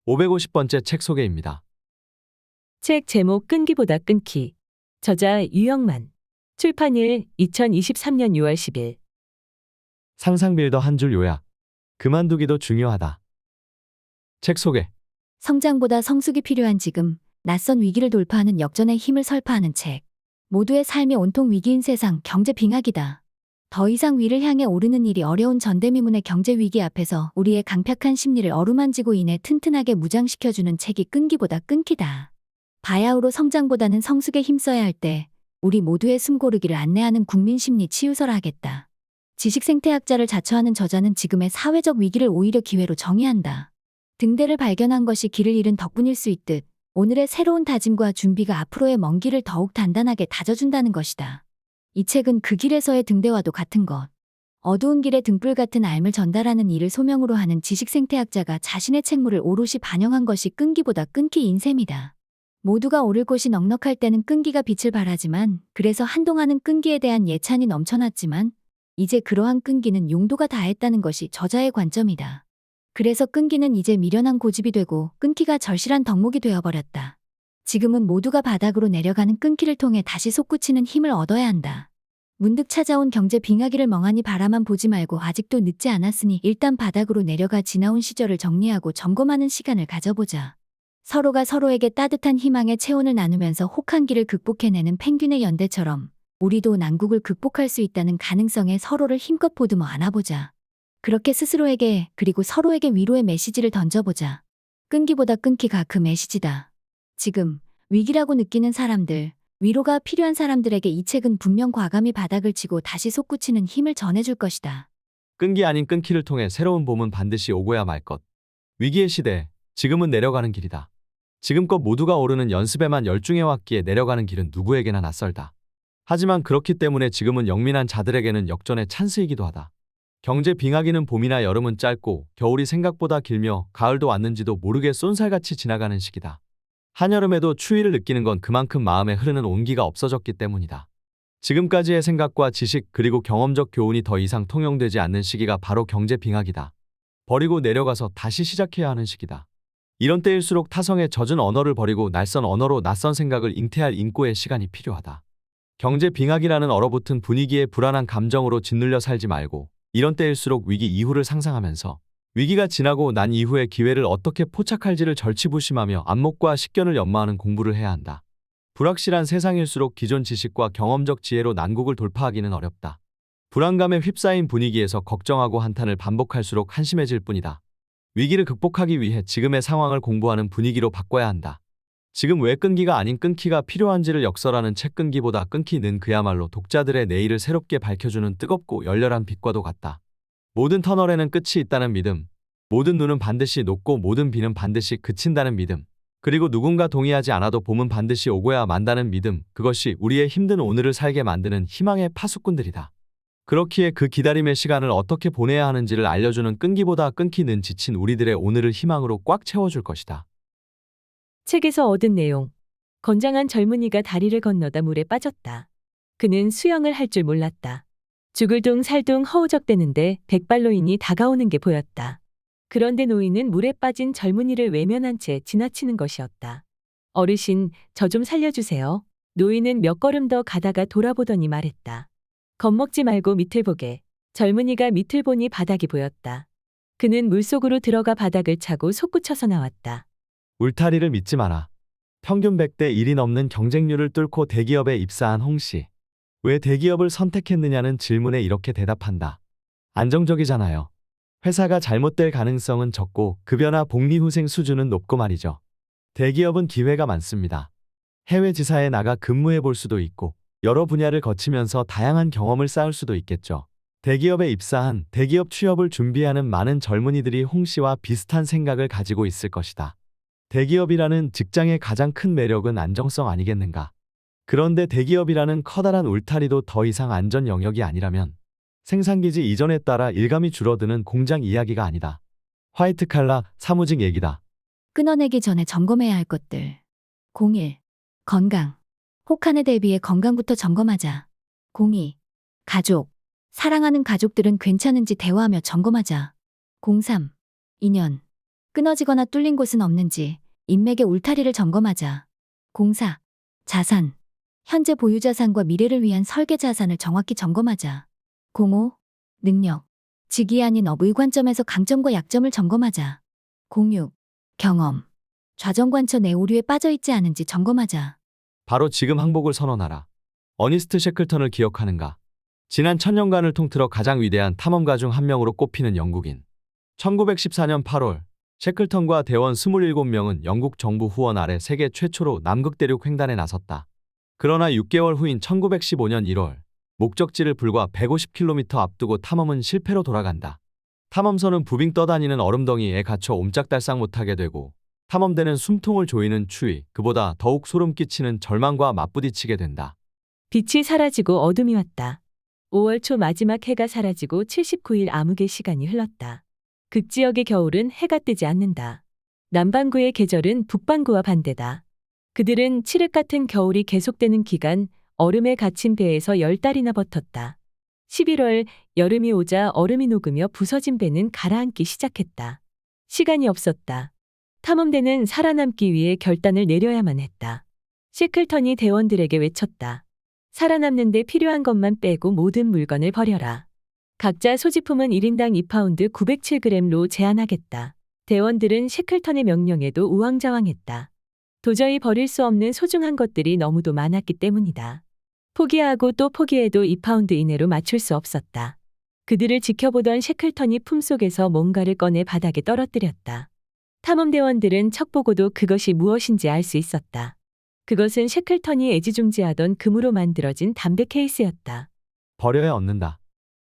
550번째 책 소개입니다. 책 제목 끈기보다 끊기. 저자 유영만. 출판일 2023년 6월 10일. 상상 빌더 한 줄 요약. 그만두기도 중요하다. 책 소개. 성장보다 성숙이 필요한 지금, 낯선 위기를 돌파하는 역전의 힘을 설파하는 책. 모두의 삶이 온통 위기인 세상, 경제 빙하기다. 더 이상 위를 향해 오르는 일이 어려운 전대미문의 경제 위기 앞에서 우리의 강팍한 심리를 어루만지고 인해 튼튼하게 무장시켜주는 책이 끈기보다 끊기다. 바야흐로 성장보다는 성숙에 힘써야 할 때, 우리 모두의 숨고르기를 안내하는 국민심리 치유서라 하겠다. 지식생태학자를 자처하는 저자는 지금의 사회적 위기를 오히려 기회로 정의한다. 등대를 발견한 것이 길을 잃은 덕분일 수 있듯 오늘의 새로운 다짐과 준비가 앞으로의 먼 길을 더욱 단단하게 다져준다는 것이다. 이 책은 그 길에서의 등대와도 같은 것. 어두운 길의 등불 같은 삶을 전달하는 이를 소명으로 하는 지식생태학자가 자신의 책무를 오롯이 반영한 것이 끈기보다 끊기인 셈이다. 모두가 오를 곳이 넉넉할 때는 끈기가 빛을 발하지만, 그래서 한동안은 끈기에 대한 예찬이 넘쳐났지만 이제 그러한 끈기는 용도가 다했다는 것이 저자의 관점이다. 그래서 끈기는 이제 미련한 고집이 되고 끊기가 절실한 덕목이 되어버렸다. 지금은 모두가 바닥으로 내려가는 끈기를 통해 다시 솟구치는 힘을 얻어야 한다. 문득 찾아온 경제 빙하기를 멍하니 바라만 보지 말고 아직도 늦지 않았으니 일단 바닥으로 내려가 지나온 시절을 정리하고 점검하는 시간을 가져보자. 서로가 서로에게 따뜻한 희망의 체온을 나누면서 혹한 길을 극복해내는 펭귄의 연대처럼 우리도 난국을 극복할 수 있다는 가능성에 서로를 힘껏 보듬어 안아보자. 그렇게 스스로에게 그리고 서로에게 위로의 메시지를 던져보자. 끈기보다 끊기가 그 메시지다. 지금 위기라고 느끼는 사람들, 위로가 필요한 사람들에게 이 책은 분명 과감히 바닥을 치고 다시 솟구치는 힘을 전해줄 것이다. 끈기 아닌 끊기를 통해 새로운 봄은 반드시 오고야 말 것. 위기의 시대, 지금은 내려가는 길이다. 지금껏 모두가 오르는 연습에만 열중해왔기에 내려가는 길은 누구에게나 낯설다. 하지만 그렇기 때문에 지금은 영민한 자들에게는 역전의 찬스이기도 하다. 경제 빙하기는 봄이나 여름은 짧고 겨울이 생각보다 길며 가을도 왔는지도 모르게 쏜살같이 지나가는 시기다. 한여름에도 추위를 느끼는 건 그만큼 마음에 흐르는 온기가 없어졌기 때문이다. 지금까지의 생각과 지식 그리고 경험적 교훈이 더 이상 통용되지 않는 시기가 바로 경제 빙하기다. 버리고 내려가서 다시 시작해야 하는 시기다. 이런 때일수록 타성에 젖은 언어를 버리고 낯선 언어로 낯선 생각을 잉태할 인고의 시간이 필요하다. 경제 빙하기라는 얼어붙은 분위기에 불안한 감정으로 짓눌려 살지 말고 이런 때일수록 위기 이후를 상상하면서 위기가 지나고 난 이후의 기회를 어떻게 포착할지를 절치부심하며 안목과 식견을 연마하는 공부를 해야 한다. 불확실한 세상일수록 기존 지식과 경험적 지혜로 난국을 돌파하기는 어렵다. 불안감에 휩싸인 분위기에서 걱정하고 한탄을 반복할수록 한심해질 뿐이다. 위기를 극복하기 위해 지금의 상황을 공부하는 분위기로 바꿔야 한다. 지금 왜 끈기가 아닌 끊기가 필요한지를 역설하는 책 끈기보다 끊기는 그야말로 독자들의 내일을 새롭게 밝혀주는 뜨겁고 열렬한 빛과도 같다. 모든 터널에는 끝이 있다는 믿음, 모든 눈은 반드시 녹고 모든 비는 반드시 그친다는 믿음, 그리고 누군가 동의하지 않아도 봄은 반드시 오고야 만다는 믿음, 그것이 우리의 힘든 오늘을 살게 만드는 희망의 파수꾼들이다. 그렇기에 그 기다림의 시간을 어떻게 보내야 하는지를 알려주는 끈기보다 끊기는 지친 우리들의 오늘을 희망으로 꽉 채워줄 것이다. 책에서 얻은 내용. 건장한 젊은이가 다리를 건너다 물에 빠졌다. 그는 수영을 할 줄 몰랐다. 죽을 둥 살둥 허우적대는데 백발노인이 다가오는 게 보였다. 그런데 노인은 물에 빠진 젊은이를 외면한 채 지나치는 것이었다. 어르신, 저 좀 살려주세요. 노인은 몇 걸음 더 가다가 돌아보더니 말했다. 겁먹지 말고 밑을 보게. 젊은이가 밑을 보니 바닥이 보였다. 그는 물속으로 들어가 바닥을 차고 솟구쳐서 나왔다. 울타리를 믿지 마라. 평균 100대 1이 넘는 경쟁률을 뚫고 대기업에 입사한 홍씨. 왜 대기업을 선택했느냐는 질문에 이렇게 대답한다. 안정적이잖아요. 회사가 잘못될 가능성은 적고 급여나 복리후생 수준은 높고 말이죠. 대기업은 기회가 많습니다. 해외 지사에 나가 근무해 볼 수도 있고 여러 분야를 거치면서 다양한 경험을 쌓을 수도 있겠죠. 대기업에 입사한 대기업 취업을 준비하는 많은 젊은이들이 홍씨와 비슷한 생각을 가지고 있을 것이다. 대기업이라는 직장의 가장 큰 매력은 안정성 아니겠는가? 그런데 대기업이라는 커다란 울타리도 더 이상 안전 영역이 아니라면 생산기지 이전에 따라 일감이 줄어드는 공장 이야기가 아니다. 화이트칼라 사무직 얘기다. 끊어내기 전에 점검해야 할 것들. 01. 건강. 혹한에 대비해 건강부터 점검하자. 02. 가족. 사랑하는 가족들은 괜찮은지 대화하며 점검하자. 03. 인연. 끊어지거나 뚫린 곳은 없는지 인맥의 울타리를 점검하자. 공사, 자산, 현재 보유 자산과 미래를 위한 설계 자산을 정확히 점검하자. 공호, 능력, 직이 아닌 업의 관점에서 강점과 약점을 점검하자. 공육, 경험, 좌정관처 내 오류에 빠져있지 않은지 점검하자. 바로 지금 항복을 선언하라. 어니스트 셰클턴을 기억하는가? 지난 1000년간을 통틀어 가장 위대한 탐험가 중 한 명으로 꼽히는 영국인. 1914년 8월 셰클턴과 대원 27명은 영국 정부 후원 아래 세계 최초로 남극 대륙 횡단에 나섰다. 그러나 6개월 후인 1915년 1월 목적지를 불과 150km 앞두고 탐험은 실패로 돌아간다. 탐험선은 부빙 떠다니는 얼음덩이에 갇혀 옴짝달싹 못하게 되고 탐험대는 숨통을 조이는 추위, 그보다 더욱 소름 끼치는 절망과 맞부딪히게 된다. 빛이 사라지고 어둠이 왔다. 5월 초 마지막 해가 사라지고 79일 암흑의 시간이 흘렀다. 극지역의 겨울은 해가 뜨지 않는다. 남반구의 계절은 북반구와 반대다. 그들은 칠흑 같은 겨울이 계속되는 기간 얼음에 갇힌 배에서 10달이나 버텼다. 11월 여름이 오자 얼음이 녹으며 부서진 배는 가라앉기 시작했다. 시간이 없었다. 탐험대는 살아남기 위해 결단을 내려야만 했다. 셰클턴이 대원들에게 외쳤다. 살아남는 데 필요한 것만 빼고 모든 물건을 버려라. 각자 소지품은 1인당 2파운드 907g로 제한하겠다. 대원들은 셰클턴의 명령에도 우왕좌왕했다. 도저히 버릴 수 없는 소중한 것들이 너무도 많았기 때문이다. 포기하고 또 포기해도 2파운드 이내로 맞출 수 없었다. 그들을 지켜보던 셰클턴이 품속에서 뭔가를 꺼내 바닥에 떨어뜨렸다. 탐험대원들은 척 보고도 그것이 무엇인지 알 수 있었다. 그것은 셰클턴이 애지중지하던 금으로 만들어진 담배 케이스였다. 버려야 얻는다.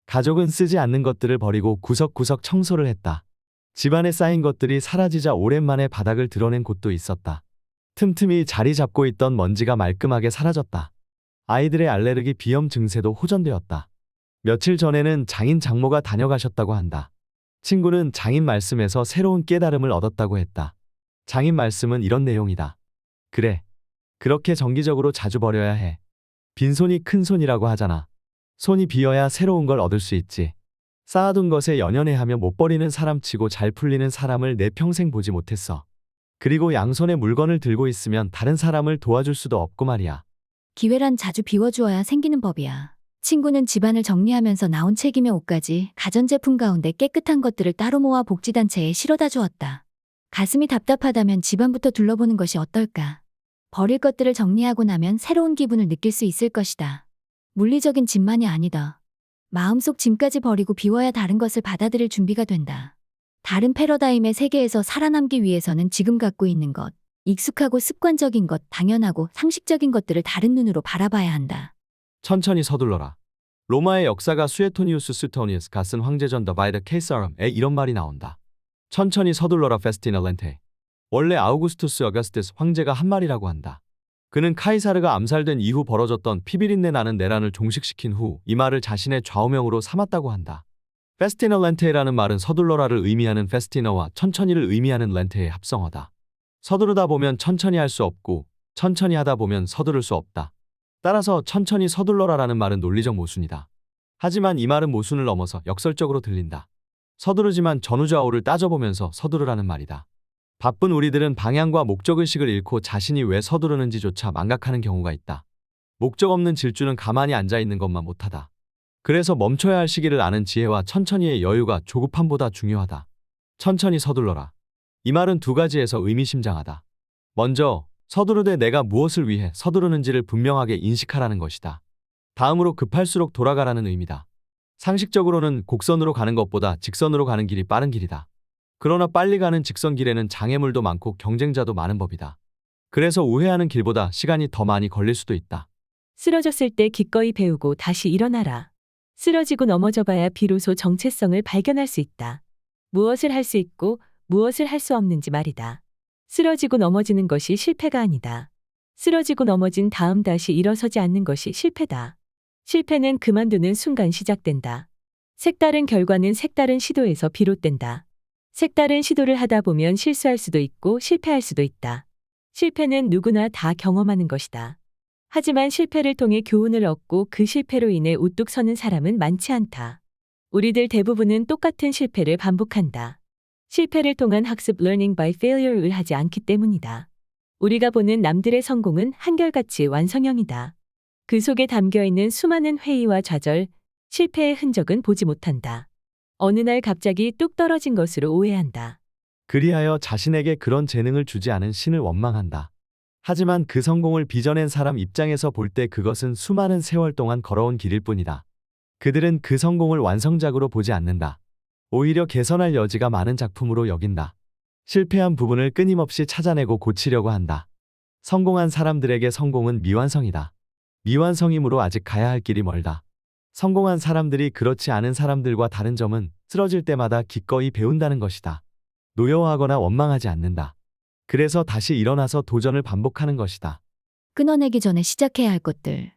가족은 쓰지 않는 것들을 버리고 구석구석 청소를 했다. 집안에 쌓인 것들이 사라지자 오랜만에 바닥을 드러낸 곳도 있었다. 틈틈이 자리 잡고 있던 먼지가 말끔하게 사라졌다. 아이들의 알레르기 비염 증세도 호전되었다. 며칠 전에는 장인 장모가 다녀가셨다고 한다. 친구는 장인 말씀에서 새로운 깨달음을 얻었다고 했다. 장인 말씀은 이런 내용이다. 그래. 그렇게 정기적으로 자주 버려야 해. 빈손이 큰손이라고 하잖아. 손이 비어야 새로운 걸 얻을 수 있지. 쌓아둔 것에 연연해하며 못 버리는 사람치고 잘 풀리는 사람을 내 평생 보지 못했어. 그리고 양손에 물건을 들고 있으면 다른 사람을 도와줄 수도 없고 말이야. 기회란 자주 비워주어야 생기는 법이야. 친구는 집안을 정리하면서 나온 책임의 옷까지 가전제품 가운데 깨끗한 것들을 따로 모아 복지단체에 실어다 주었다. 가슴이 답답하다면 집안부터 둘러보는 것이 어떨까. 버릴 것들을 정리하고 나면 새로운 기분을 느낄 수 있을 것이다. 물리적인 짐만이 아니다. 마음속 짐까지 버리고 비워야 다른 것을 받아들일 준비가 된다. 다른 패러다임의 세계에서 살아남기 위해서는 지금 갖고 있는 것, 익숙하고 습관적인 것, 당연하고 상식적인 것들을 다른 눈으로 바라봐야 한다. 천천히 서둘러라. 로마의 역사가 수에토니우스 수토니우스 가슨 황제전 더 바이 더 케이사럼에 이런 말이 나온다. 천천히 서둘러라 페스티나 렌테. 원래 아우구스투스 어거스티스 황제가 한 말이라고 한다. 그는 카이사르가 암살된 이후 벌어졌던 피비린내 나는 내란을 종식시킨 후 이 말을 자신의 좌우명으로 삼았다고 한다. 페스티나 렌테라는 말은 서둘러라를 의미하는 페스티나와 천천히를 의미하는 렌테의 합성어다. 서두르다 보면 천천히 할 수 없고 천천히 하다 보면 서두를 수 없다. 따라서 천천히 서둘러라라는 말은 논리적 모순이다. 하지만 이 말은 모순을 넘어서 역설적으로 들린다. 서두르지만 전후좌우를 따져보면서 서두르라는 말이다. 바쁜 우리들은 방향과 목적의식을 잃고 자신이 왜 서두르는지조차 망각하는 경우가 있다. 목적 없는 질주는 가만히 앉아있는 것만 못하다. 그래서 멈춰야 할 시기를 아는 지혜와 천천히의 여유가 조급함보다 중요하다. 천천히 서둘러라. 이 말은 두 가지에서 의미심장하다. 먼저 서두르되 내가 무엇을 위해 서두르는지를 분명하게 인식하라는 것이다. 다음으로 급할수록 돌아가라는 의미다. 상식적으로는 곡선으로 가는 것보다 직선으로 가는 길이 빠른 길이다. 그러나 빨리 가는 직선 길에는 장애물도 많고 경쟁자도 많은 법이다. 그래서 우회하는 길보다 시간이 더 많이 걸릴 수도 있다. 쓰러졌을 때 기꺼이 배우고 다시 일어나라. 쓰러지고 넘어져 봐야 비로소 정체성을 발견할 수 있다. 무엇을 할 수 있고 무엇을 할 수 없는지 말이다. 쓰러지고 넘어지는 것이 실패가 아니다. 쓰러지고 넘어진 다음 다시 일어서지 않는 것이 실패다. 실패는 그만두는 순간 시작된다. 색다른 결과는 색다른 시도에서 비롯된다. 색다른 시도를 하다 보면 실수할 수도 있고 실패할 수도 있다. 실패는 누구나 다 경험하는 것이다. 하지만 실패를 통해 교훈을 얻고 그 실패로 인해 우뚝 서는 사람은 많지 않다. 우리들 대부분은 똑같은 실패를 반복한다. 실패를 통한 학습 learning by failure를 하지 않기 때문이다. 우리가 보는 남들의 성공은 한결같이 완성형이다. 그 속에 담겨 있는 수많은 회의와 좌절, 실패의 흔적은 보지 못한다. 어느 날 갑자기 뚝 떨어진 것으로 오해한다. 그리하여 자신에게 그런 재능을 주지 않은 신을 원망한다. 하지만 그 성공을 빚어낸 사람 입장에서 볼 때 그것은 수많은 세월 동안 걸어온 길일 뿐이다. 그들은 그 성공을 완성작으로 보지 않는다. 오히려 개선할 여지가 많은 작품으로 여긴다. 실패한 부분을 끊임없이 찾아내고 고치려고 한다. 성공한 사람들에게 성공은 미완성이다. 미완성이므로 아직 가야 할 길이 멀다. 성공한 사람들이 그렇지 않은 사람들과 다른 점은 쓰러질 때마다 기꺼이 배운다는 것이다. 노여워하거나 원망하지 않는다. 그래서 다시 일어나서 도전을 반복하는 것이다. 끊어내기 전에 시작해야 할 것들.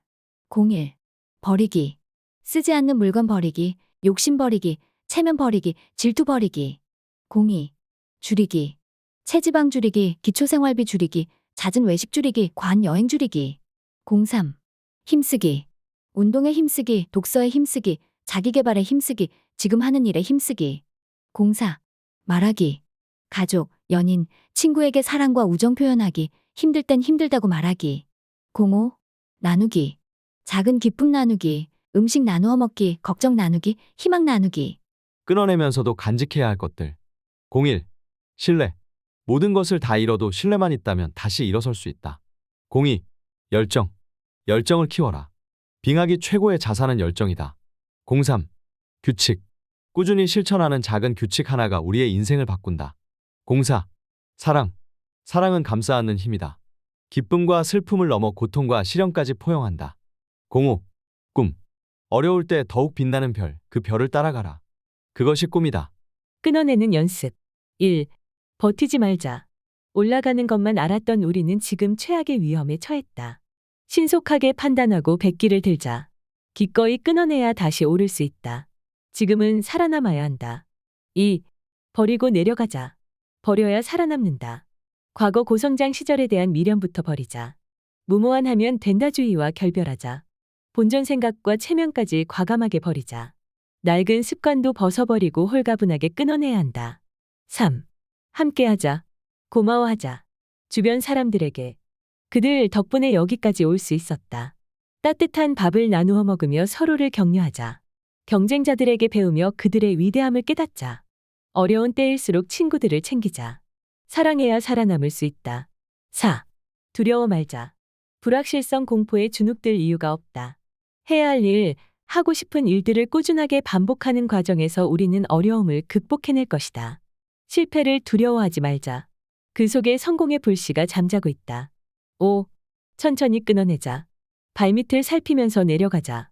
01. 버리기. 쓰지 않는 물건 버리기, 욕심 버리기, 체면 버리기, 질투 버리기. 02. 줄이기. 체지방 줄이기, 기초생활비 줄이기, 잦은 외식 줄이기, 과한 여행 줄이기. 03. 힘쓰기. 운동에 힘쓰기, 독서에 힘쓰기, 자기계발에 힘쓰기, 지금 하는 일에 힘쓰기. 04. 말하기. 가족, 연인, 친구에게 사랑과 우정 표현하기, 힘들 땐 힘들다고 말하기. 05. 나누기. 작은 기쁨 나누기, 음식 나누어 먹기, 걱정 나누기, 희망 나누기. 끊어내면서도 간직해야 할 것들. 01. 신뢰. 모든 것을 다 잃어도 신뢰만 있다면 다시 일어설 수 있다. 02. 열정. 열정을 키워라. 빙하기 최고의 자산은 열정이다. 03. 규칙. 꾸준히 실천하는 작은 규칙 하나가 우리의 인생을 바꾼다. 04. 사랑. 사랑은 감싸 안는 힘이다. 기쁨과 슬픔을 넘어 고통과 시련까지 포용한다. 05. 꿈. 어려울 때 더욱 빛나는 별, 그 별을 따라가라. 그것이 꿈이다. 끊어내는 연습. 1. 버티지 말자. 올라가는 것만 알았던 우리는 지금 최악의 위험에 처했다. 신속하게 판단하고 백기를 들자. 기꺼이 끊어내야 다시 오를 수 있다. 지금은 살아남아야 한다. 2. 버리고 내려가자. 버려야 살아남는다. 과거 고성장 시절에 대한 미련부터 버리자. 무모한 하면 된다주의와 결별하자. 본전 생각과 체면까지 과감하게 버리자. 낡은 습관도 벗어버리고 홀가분하게 끊어내야 한다. 3. 함께하자. 고마워하자. 주변 사람들에게. 그들 덕분에 여기까지 올 수 있었다. 따뜻한 밥을 나누어 먹으며 서로를 격려하자. 경쟁자들에게 배우며 그들의 위대함을 깨닫자. 어려운 때일수록 친구들을 챙기자. 사랑해야 살아남을 수 있다. 4. 두려워 말자. 불확실성 공포에 주눅들 이유가 없다. 해야 할 일, 하고 싶은 일들을 꾸준하게 반복하는 과정에서 우리는 어려움을 극복해낼 것이다. 실패를 두려워하지 말자. 그 속에 성공의 불씨가 잠자고 있다. 5. 천천히 끊어내자. 발밑을 살피면서 내려가자.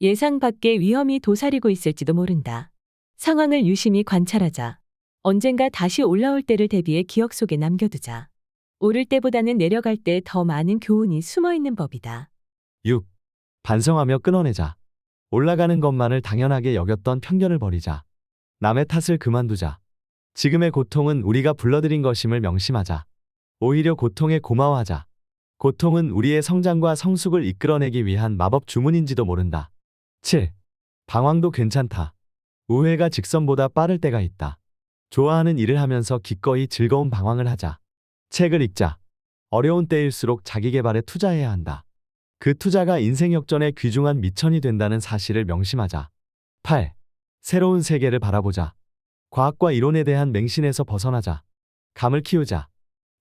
예상 밖의 위험이 도사리고 있을지도 모른다. 상황을 유심히 관찰하자. 언젠가 다시 올라올 때를 대비해 기억 속에 남겨두자. 오를 때보다는 내려갈 때 더 많은 교훈이 숨어있는 법이다. 6. 반성하며 끊어내자. 올라가는 것만을 당연하게 여겼던 편견을 버리자. 남의 탓을 그만두자. 지금의 고통은 우리가 불러들인 것임을 명심하자. 오히려 고통에 고마워하자. 고통은 우리의 성장과 성숙을 이끌어내기 위한 마법 주문인지도 모른다. 7. 방황도 괜찮다. 우회가 직선보다 빠를 때가 있다. 좋아하는 일을 하면서 기꺼이 즐거운 방황을 하자. 책을 읽자. 어려운 때일수록 자기 개발에 투자해야 한다. 그 투자가 인생 역전의 귀중한 미천이 된다는 사실을 명심하자. 8. 새로운 세계를 바라보자. 과학과 이론에 대한 맹신에서 벗어나자. 감을 키우자.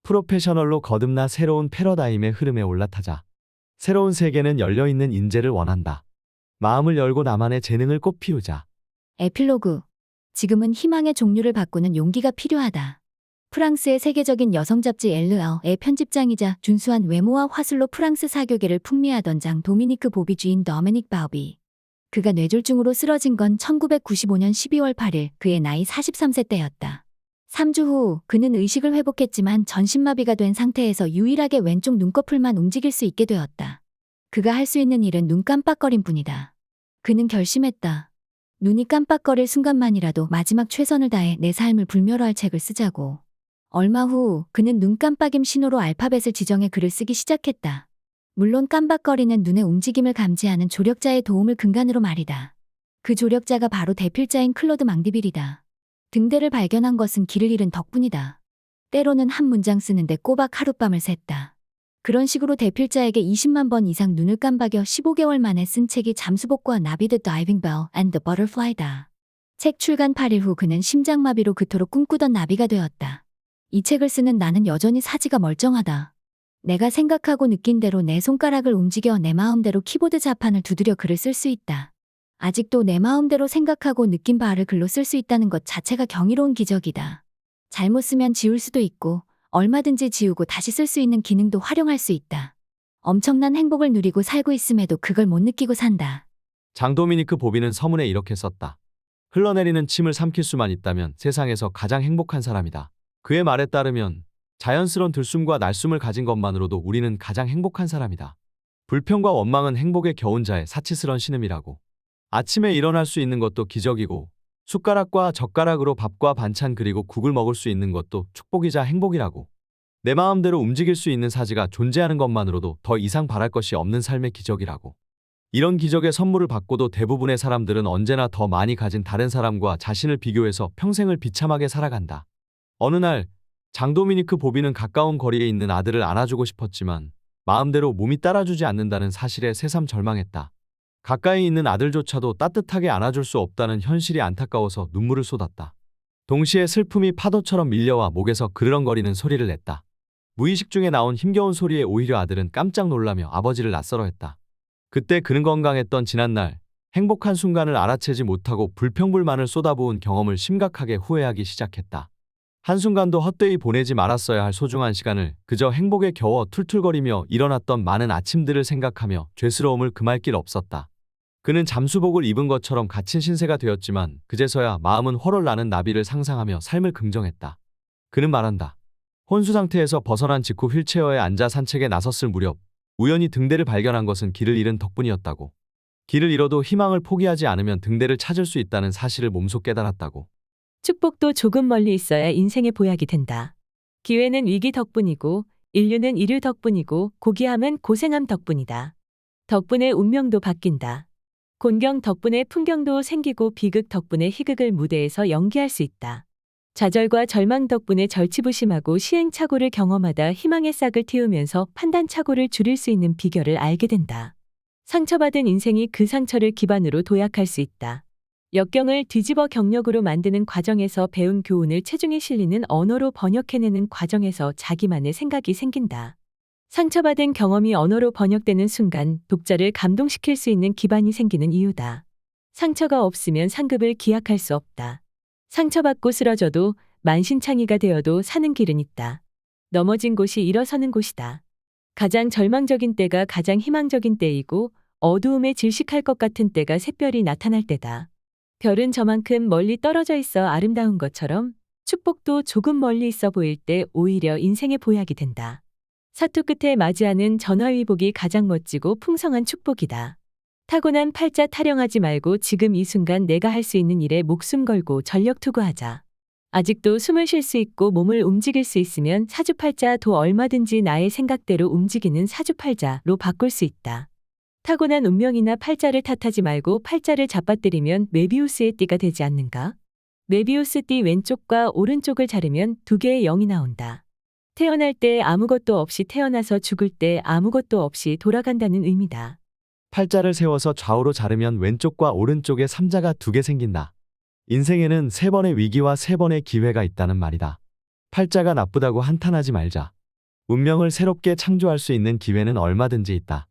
프로페셔널로 거듭나 새로운 패러다임의 흐름에 올라타자. 새로운 세계는 열려있는 인재를 원한다. 마음을 열고 나만의 재능을 꽃피우자. 에필로그. 지금은 희망의 종류를 바꾸는 용기가 필요하다. 프랑스의 세계적인 여성 잡지 엘르아의 편집장이자 준수한 외모와 화술로 프랑스 사교계를 풍미하던 장 도미니크 보비 주인 더메닉 바우비. 그가 뇌졸중으로 쓰러진 건 1995년 12월 8일 그의 나이 43세 때였다. 3주 후 그는 의식을 회복했지만 전신마비가 된 상태에서 유일하게 왼쪽 눈꺼풀만 움직일 수 있게 되었다. 그가 할 수 있는 일은 눈 깜빡거림 뿐이다. 그는 결심했다. 눈이 깜빡거릴 순간만이라도 마지막 최선을 다해 내 삶을 불멸화할 책을 쓰자고. 얼마 후 그는 눈 깜빡임 신호로 알파벳을 지정해 글을 쓰기 시작했다. 물론 깜빡거리는 눈의 움직임을 감지하는 조력자의 도움을 근간으로 말이다. 그 조력자가 바로 대필자인 클로드 망디빌이다. 등대를 발견한 것은 길을 잃은 덕분이다. 때로는 한 문장 쓰는데 꼬박 하룻밤을 샜다. 그런 식으로 대필자에게 20만 번 이상 눈을 깜박여 15개월 만에 쓴 책이 잠수복과 나비 The Diving Bell and the Butterfly다. 책 출간 8일 후 그는 심장마비로 그토록 꿈꾸던 나비가 되었다. 이 책을 쓰는 나는 여전히 사지가 멀쩡하다. 내가 생각하고 느낀 대로 내 손가락을 움직여 내 마음대로 키보드 자판을 두드려 글을 쓸 수 있다. 아직도 내 마음대로 생각하고 느낀 바를 글로 쓸 수 있다는 것 자체가 경이로운 기적이다. 잘못 쓰면 지울 수도 있고 얼마든지 지우고 다시 쓸 수 있는 기능도 활용할 수 있다. 엄청난 행복을 누리고 살고 있음에도 그걸 못 느끼고 산다. 장도미니크 보비는 서문에 이렇게 썼다. 흘러내리는 침을 삼킬 수만 있다면 세상에서 가장 행복한 사람이다. 그의 말에 따르면 자연스러운 들숨과 날숨을 가진 것만으로도 우리는 가장 행복한 사람이다. 불평과 원망은 행복에 겨운 자의 사치스런 신음이라고. 아침에 일어날 수 있는 것도 기적이고 숟가락과 젓가락으로 밥과 반찬 그리고 국을 먹을 수 있는 것도 축복이자 행복이라고. 내 마음대로 움직일 수 있는 사지가 존재하는 것만으로도 더 이상 바랄 것이 없는 삶의 기적이라고. 이런 기적의 선물을 받고도 대부분의 사람들은 언제나 더 많이 가진 다른 사람과 자신을 비교해서 평생을 비참하게 살아간다. 어느 날 장도미니크 보비는 가까운 거리에 있는 아들을 안아주고 싶었지만 마음대로 몸이 따라주지 않는다는 사실에 새삼 절망했다. 가까이 있는 아들조차도 따뜻하게 안아줄 수 없다는 현실이 안타까워서 눈물을 쏟았다. 동시에 슬픔이 파도처럼 밀려와 목에서 그르렁거리는 소리를 냈다. 무의식 중에 나온 힘겨운 소리에 오히려 아들은 깜짝 놀라며 아버지를 낯설어했다. 그때 그는 건강했던 지난날, 행복한 순간을 알아채지 못하고 불평불만을 쏟아부은 경험을 심각하게 후회하기 시작했다. 한순간도 헛되이 보내지 말았어야 할 소중한 시간을 그저 행복에 겨워 툴툴거리며 일어났던 많은 아침들을 생각하며 죄스러움을 금할 길 없었다. 그는 잠수복을 입은 것처럼 갇힌 신세가 되었지만 그제서야 마음은 훨훨 나는 나비를 상상하며 삶을 긍정했다. 그는 말한다. 혼수 상태에서 벗어난 직후 휠체어에 앉아 산책에 나섰을 무렵 우연히 등대를 발견한 것은 길을 잃은 덕분이었다고. 길을 잃어도 희망을 포기하지 않으면 등대를 찾을 수 있다는 사실을 몸소 깨달았다고. 축복도 조금 멀리 있어야 인생의 보약이 된다. 기회는 위기 덕분이고 인류는 이류 덕분이고 고귀함은 고생함 덕분이다. 덕분에 운명도 바뀐다. 곤경 덕분에 풍경도 생기고 비극 덕분에 희극을 무대에서 연기할 수 있다. 좌절과 절망 덕분에 절치부심하고 시행착오를 경험하다 희망의 싹을 틔우면서 판단착오를 줄일 수 있는 비결을 알게 된다. 상처받은 인생이 그 상처를 기반으로 도약할 수 있다. 역경을 뒤집어 경력으로 만드는 과정에서 배운 교훈을 체중에 실리는 언어로 번역해내는 과정에서 자기만의 생각이 생긴다. 상처받은 경험이 언어로 번역되는 순간 독자를 감동시킬 수 있는 기반이 생기는 이유다. 상처가 없으면 상급을 기약할 수 없다. 상처받고 쓰러져도 만신창이가 되어도 사는 길은 있다. 넘어진 곳이 일어서는 곳이다. 가장 절망적인 때가 가장 희망적인 때이고 어두움에 질식할 것 같은 때가 샛별이 나타날 때다. 별은 저만큼 멀리 떨어져 있어 아름다운 것처럼 축복도 조금 멀리 있어 보일 때 오히려 인생의 보약이 된다. 사투 끝에 맞이하는 전화위복이 가장 멋지고 풍성한 축복이다. 타고난 팔자 타령하지 말고 지금 이 순간 내가 할 수 있는 일에 목숨 걸고 전력 투구하자. 아직도 숨을 쉴 수 있고 몸을 움직일 수 있으면 사주팔자 도 얼마든지 나의 생각대로 움직이는 사주팔자로 바꿀 수 있다. 타고난 운명이나 팔자를 탓하지 말고 팔자를 잡아뜨리면 메비우스의 띠가 되지 않는가? 메비우스 띠 왼쪽과 오른쪽을 자르면 두 개의 0이 나온다. 태어날 때 아무것도 없이 태어나서 죽을 때 아무것도 없이 돌아간다는 의미다. 팔자를 세워서 좌우로 자르면 왼쪽과 오른쪽에 삼자가 두 개 생긴다. 인생에는 3번의 위기와 3번의 기회가 있다는 말이다. 팔자가 나쁘다고 한탄하지 말자. 운명을 새롭게 창조할 수 있는 기회는 얼마든지 있다.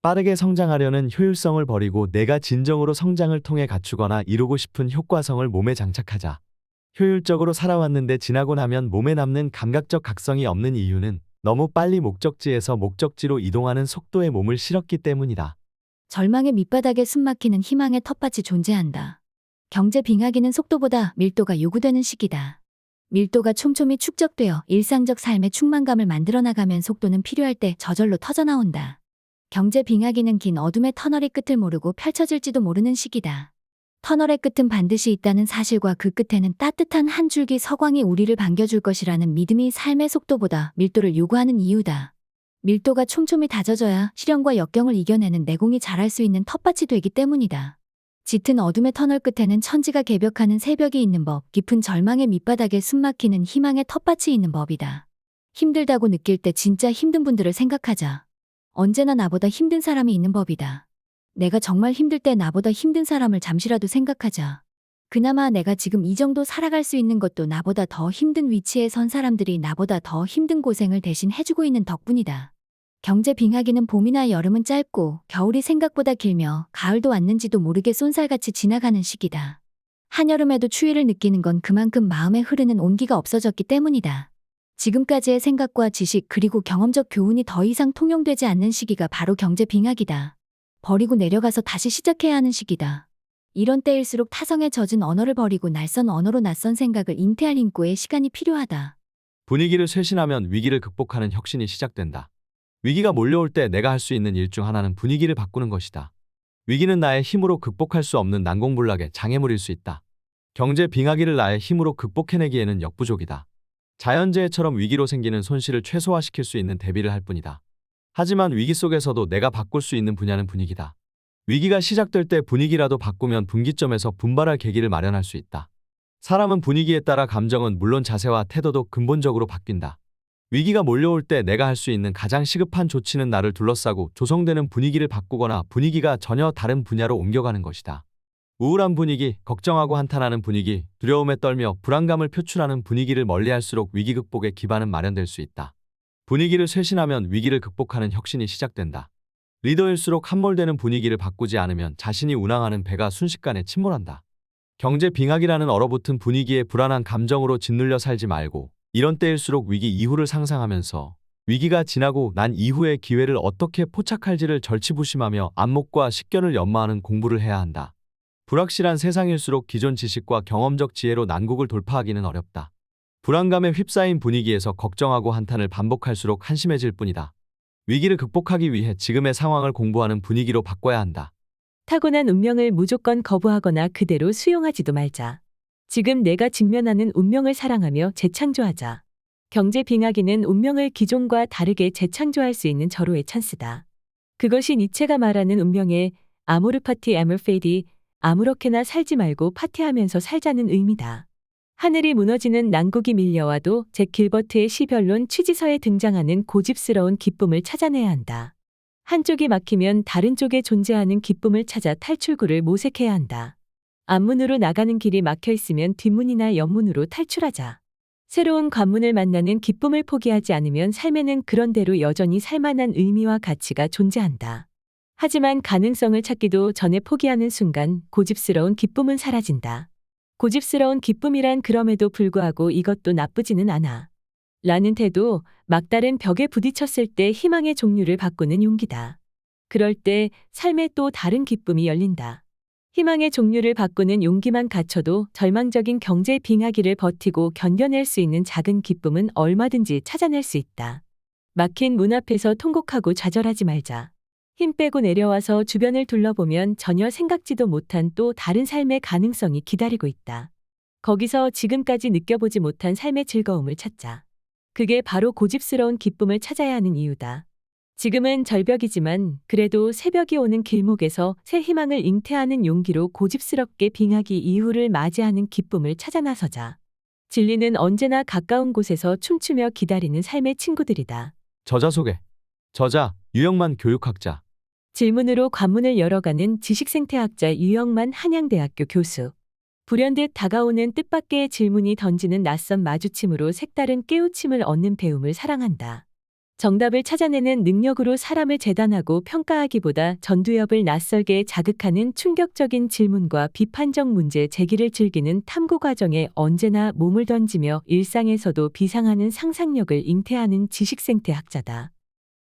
빠르게 성장하려는 효율성을 버리고 내가 진정으로 성장을 통해 갖추거나 이루고 싶은 효과성을 몸에 장착하자. 효율적으로 살아왔는데 지나고 나면 몸에 남는 감각적 각성이 없는 이유는 너무 빨리 목적지에서 목적지로 이동하는 속도에 몸을 실었기 때문이다. 절망의 밑바닥에 숨막히는 희망의 텃밭이 존재한다. 경제 빙하기는 속도보다 밀도가 요구되는 시기다. 밀도가 촘촘히 축적되어 일상적 삶의 충만감을 만들어 나가면 속도는 필요할 때 저절로 터져나온다. 경제 빙하기는 긴 어둠의 터널의 끝을 모르고 펼쳐질지도 모르는 시기다. 터널의 끝은 반드시 있다는 사실과 그 끝에는 따뜻한 한 줄기 서광이 우리를 반겨줄 것이라는 믿음이 삶의 속도보다 밀도를 요구하는 이유다. 밀도가 촘촘히 다져져야 시련과 역경을 이겨내는 내공이 자랄 수 있는 텃밭이 되기 때문이다. 짙은 어둠의 터널 끝에는 천지가 개벽하는 새벽이 있는 법, 깊은 절망의 밑바닥에 숨막히는 희망의 텃밭이 있는 법이다. 힘들다고 느낄 때 진짜 힘든 분들을 생각하자. 언제나 나보다 힘든 사람이 있는 법이다. 내가 정말 힘들 때 나보다 힘든 사람을 잠시라도 생각하자. 그나마 내가 지금 이 정도 살아갈 수 있는 것도 나보다 더 힘든 위치에 선 사람들이 나보다 더 힘든 고생을 대신 해주고 있는 덕분이다. 경제 빙하기는 봄이나 여름은 짧고 겨울이 생각보다 길며 가을도 왔는지도 모르게 쏜살같이 지나가는 시기다. 한여름에도 추위를 느끼는 건 그만큼 마음에 흐르는 온기가 없어졌기 때문이다. 지금까지의 생각과 지식 그리고 경험적 교훈이 더 이상 통용되지 않는 시기가 바로 경제 빙하기다. 버리고 내려가서 다시 시작해야 하는 시기다. 이런 때일수록 타성에 젖은 언어를 버리고 낯선 언어로 낯선 생각을 잉태할 인고의 시간이 필요하다. 분위기를 쇄신하면 위기를 극복하는 혁신이 시작된다. 위기가 몰려올 때 내가 할 수 있는 일 중 하나는 분위기를 바꾸는 것이다. 위기는 나의 힘으로 극복할 수 없는 난공불락의 장애물일 수 있다. 경제 빙하기를 나의 힘으로 극복해내기에는 역부족이다. 자연재해처럼 위기로 생기는 손실을 최소화시킬 수 있는 대비를 할 뿐이다. 하지만 위기 속에서도 내가 바꿀 수 있는 분야는 분위기다. 위기가 시작될 때 분위기라도 바꾸면 분기점에서 분발할 계기를 마련할 수 있다. 사람은 분위기에 따라 감정은 물론 자세와 태도도 근본적으로 바뀐다. 위기가 몰려올 때 내가 할 수 있는 가장 시급한 조치는 나를 둘러싸고 조성되는 분위기를 바꾸거나 분위기가 전혀 다른 분야로 옮겨가는 것이다. 우울한 분위기, 걱정하고 한탄하는 분위기, 두려움에 떨며 불안감을 표출하는 분위기를 멀리할수록 위기 극복의 기반은 마련될 수 있다. 분위기를 쇄신하면 위기를 극복하는 혁신이 시작된다. 리더일수록 함몰되는 분위기를 바꾸지 않으면 자신이 운항하는 배가 순식간에 침몰한다. 경제 빙하기라는 얼어붙은 분위기에 불안한 감정으로 짓눌려 살지 말고 이런 때일수록 위기 이후를 상상하면서 위기가 지나고 난 이후의 기회를 어떻게 포착할지를 절치부심하며 안목과 식견을 연마하는 공부를 해야 한다. 불확실한 세상일수록 기존 지식과 경험적 지혜로 난국을 돌파하기는 어렵다. 불안감에 휩싸인 분위기에서 걱정하고 한탄을 반복할수록 한심해질 뿐이다. 위기를 극복하기 위해 지금의 상황을 공부하는 분위기로 바꿔야 한다. 타고난 운명을 무조건 거부하거나 그대로 수용하지도 말자. 지금 내가 직면하는 운명을 사랑하며 재창조하자. 경제 빙하기는 운명을 기존과 다르게 재창조할 수 있는 절호의 찬스다. 그것이 니체가 말하는 운명의 아모르 파티 아몰 페이디, 아무렇게나 살지 말고 파티하면서 살자는 의미다. 하늘이 무너지는 난국이 밀려와도 잭 길버트의 시별론 취지서에 등장하는 고집스러운 기쁨을 찾아내야 한다. 한쪽이 막히면 다른 쪽에 존재하는 기쁨을 찾아 탈출구를 모색해야 한다. 앞문으로 나가는 길이 막혀 있으면 뒷문이나 옆문으로 탈출하자. 새로운 관문을 만나는 기쁨을 포기하지 않으면 삶에는 그런대로 여전히 살만한 의미와 가치가 존재한다. 하지만 가능성을 찾기도 전에 포기하는 순간 고집스러운 기쁨은 사라진다. 고집스러운 기쁨이란 그럼에도 불구하고 이것도 나쁘지는 않아. 라는 태도, 막다른 벽에 부딪혔을 때 희망의 종류를 바꾸는 용기다. 그럴 때 삶에 또 다른 기쁨이 열린다. 희망의 종류를 바꾸는 용기만 갖춰도 절망적인 경제 빙하기를 버티고 견뎌낼 수 있는 작은 기쁨은 얼마든지 찾아낼 수 있다. 막힌 문 앞에서 통곡하고 좌절하지 말자. 힘 빼고 내려와서 주변을 둘러보면 전혀 생각지도 못한 또 다른 삶의 가능성이 기다리고 있다. 거기서 지금까지 느껴보지 못한 삶의 즐거움을 찾자. 그게 바로 고집스러운 기쁨을 찾아야 하는 이유다. 지금은 절벽이지만 그래도 새벽이 오는 길목에서 새 희망을 잉태하는 용기로 고집스럽게 빙하기 이후를 맞이하는 기쁨을 찾아 나서자. 진리는 언제나 가까운 곳에서 춤추며 기다리는 삶의 친구들이다. 저자 소개. 저자 유영만 교육학자. 질문으로 관문을 열어가는 지식생태학자 유영만 한양대학교 교수. 불현듯 다가오는 뜻밖의 질문이 던지는 낯선 마주침으로 색다른 깨우침을 얻는 배움을 사랑한다. 정답을 찾아내는 능력으로 사람을 재단하고 평가하기보다 전두엽을 낯설게 자극하는 충격적인 질문과 비판적 문제 제기를 즐기는 탐구 과정에 언제나 몸을 던지며 일상에서도 비상하는 상상력을 잉태하는 지식생태학자다.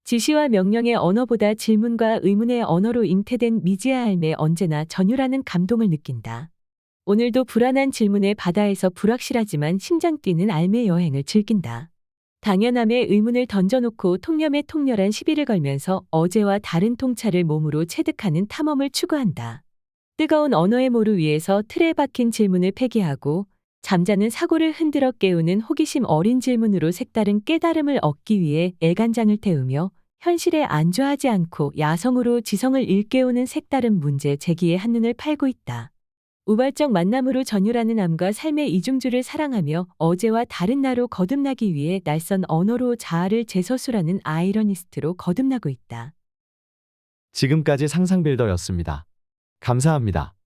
지시와 명령의 언어보다 질문과 의문의 언어로 잉태된 미지의 삶에 언제나 전율하는 감동을 느낀다. 오늘도 불안한 질문의 바다에서 불확실하지만 심장 뛰는 삶의 여행을 즐긴다. 당연함의 의문을 던져놓고 통념에 통렬한 시비를 걸면서 어제와 다른 통찰을 몸으로 체득하는 탐험을 추구한다. 뜨거운 언어의 모루 위에서 틀에 박힌 질문을 폐기하고 잠자는 사고를 흔들어 깨우는 호기심 어린 질문으로 색다른 깨달음을 얻기 위해 애간장을 태우며 현실에 안주하지 않고 야성으로 지성을 일깨우는 색다른 문제 제기에 한눈을 팔고 있다. 우발적 만남으로 전율하는 암과 삶의 이중주를 사랑하며 어제와 다른 나로 거듭나기 위해 낯선 언어로 자아를 재서술하는 아이러니스트로 거듭나고 있다. 지금까지 상상빌더였습니다. 감사합니다.